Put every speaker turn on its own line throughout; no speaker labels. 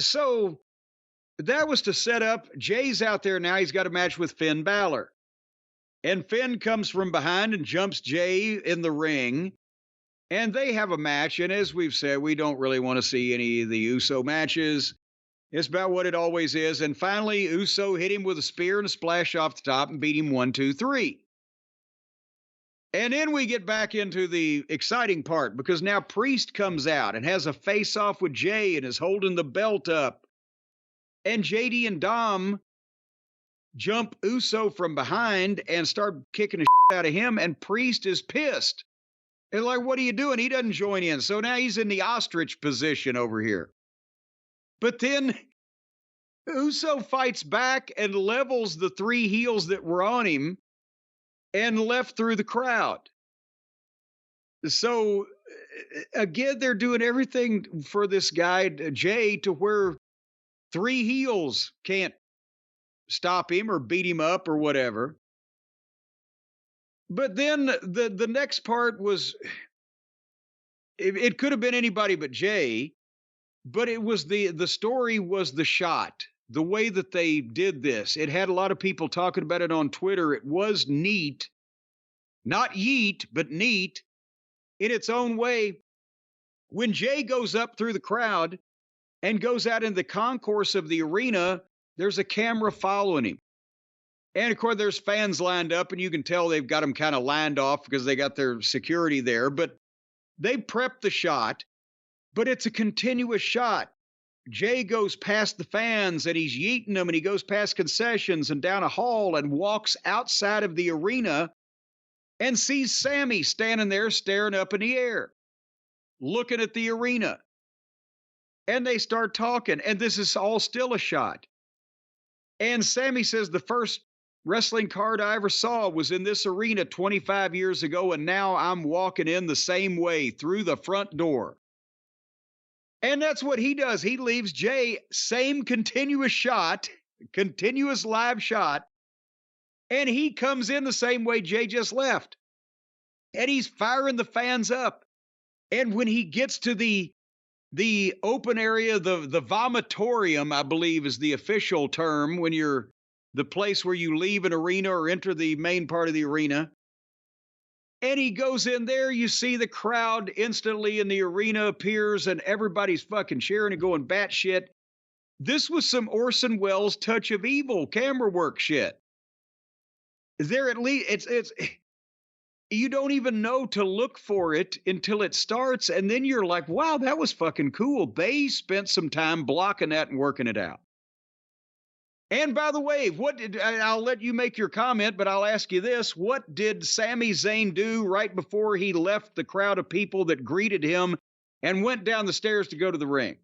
So that was to set up. Jay's out there now. He's got a match with Finn Balor. And Finn comes from behind and jumps Jay in the ring. And they have a match. And as we've said, we don't really want to see any of the Uso matches. It's about what it always is. And finally, Uso hit him with a spear and a splash off the top and beat him 1, 2, 3. And then we get back into the exciting part because now Priest comes out and has a face-off with Jay and is holding the belt up. And JD and Dom jump Uso from behind and start kicking the shit out of him, and Priest is pissed. And like, what are you doing? He doesn't join in. So now he's in the ostrich position over here. But then Uso fights back and levels the 3 heels that were on him and left through the crowd. So again, they're doing everything for this guy, Jay, to where 3 heels can't stop him or beat him up or whatever. But then the next part was, it could have been anybody but Jay, but it was the story was the shot. The way that they did this, it had a lot of people talking about it on Twitter. It was neat, not yeet, but neat in its own way. When Jay goes up through the crowd and goes out in the concourse of the arena, there's a camera following him. And of course, there's fans lined up, and you can tell they've got them kind of lined off because they got their security there. But they prepped the shot, but it's a continuous shot. Jay goes past the fans and he's yeeting them, and he goes past concessions and down a hall and walks outside of the arena and sees Sami standing there staring up in the air, looking at the arena. And they start talking, and this is all still a shot. And Sami says, the first wrestling card I ever saw was in this arena 25 years ago, and now I'm walking in the same way through the front door. And that's what he does. He leaves Jay, same continuous shot, continuous live shot, and he comes in the same way Jay just left. And he's firing the fans up. And when he gets to the open area, the vomitorium, I believe is the official term, when you're the place where you leave an arena or enter the main part of the arena. And he goes in there, you see the crowd instantly in the arena appears, and everybody's fucking cheering and going batshit. This was some Orson Welles Touch of Evil camera work shit. There at least, it's you don't even know to look for it until it starts, and then you're like, wow, that was fucking cool. They spent some time blocking that and working it out. And by the way, I'll let you make your comment, but I'll ask you this. What did Sami Zayn do right before he left the crowd of people that greeted him and went down the stairs to go to the ring?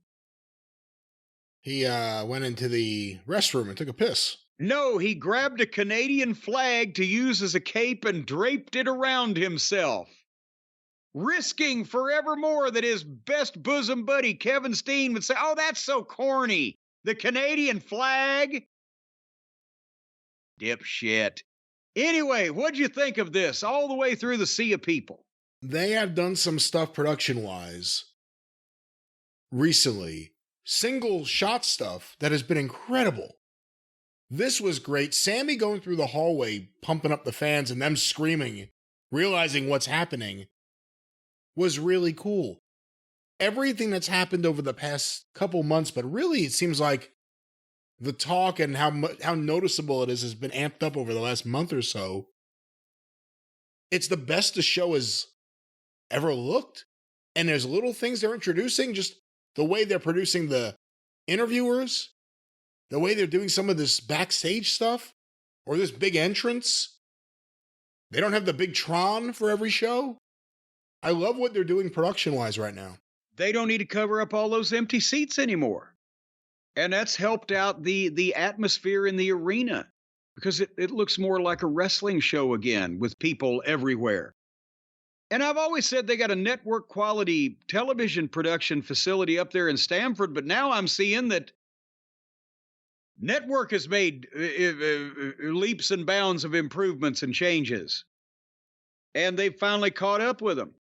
He went into the restroom and took a piss.
No, he grabbed a Canadian flag to use as a cape and draped it around himself, risking forevermore that his best bosom buddy, Kevin Steen, would say, oh, that's so corny. The Canadian flag? Dipshit. Anyway, what'd you think of this all the way through the sea of people?
They have done some stuff production-wise recently. Single shot stuff that has been incredible. This was great. Sami going through the hallway, pumping up the fans and them screaming, realizing what's happening, was really cool. Everything that's happened over the past couple months, but really it seems like the talk and how noticeable it is has been amped up over the last month or so. It's the best the show has ever looked. And there's little things they're introducing, just the way they're producing the interviewers, the way they're doing some of this backstage stuff, or this big entrance. They don't have the big Tron for every show. I love what they're doing production-wise right now.
They don't need to cover up all those empty seats anymore. And that's helped out the atmosphere in the arena because it looks more like a wrestling show again with people everywhere. And I've always said they got a network quality television production facility up there in Stamford, but now I'm seeing that network has made leaps and bounds of improvements and changes. And they've finally caught up with them.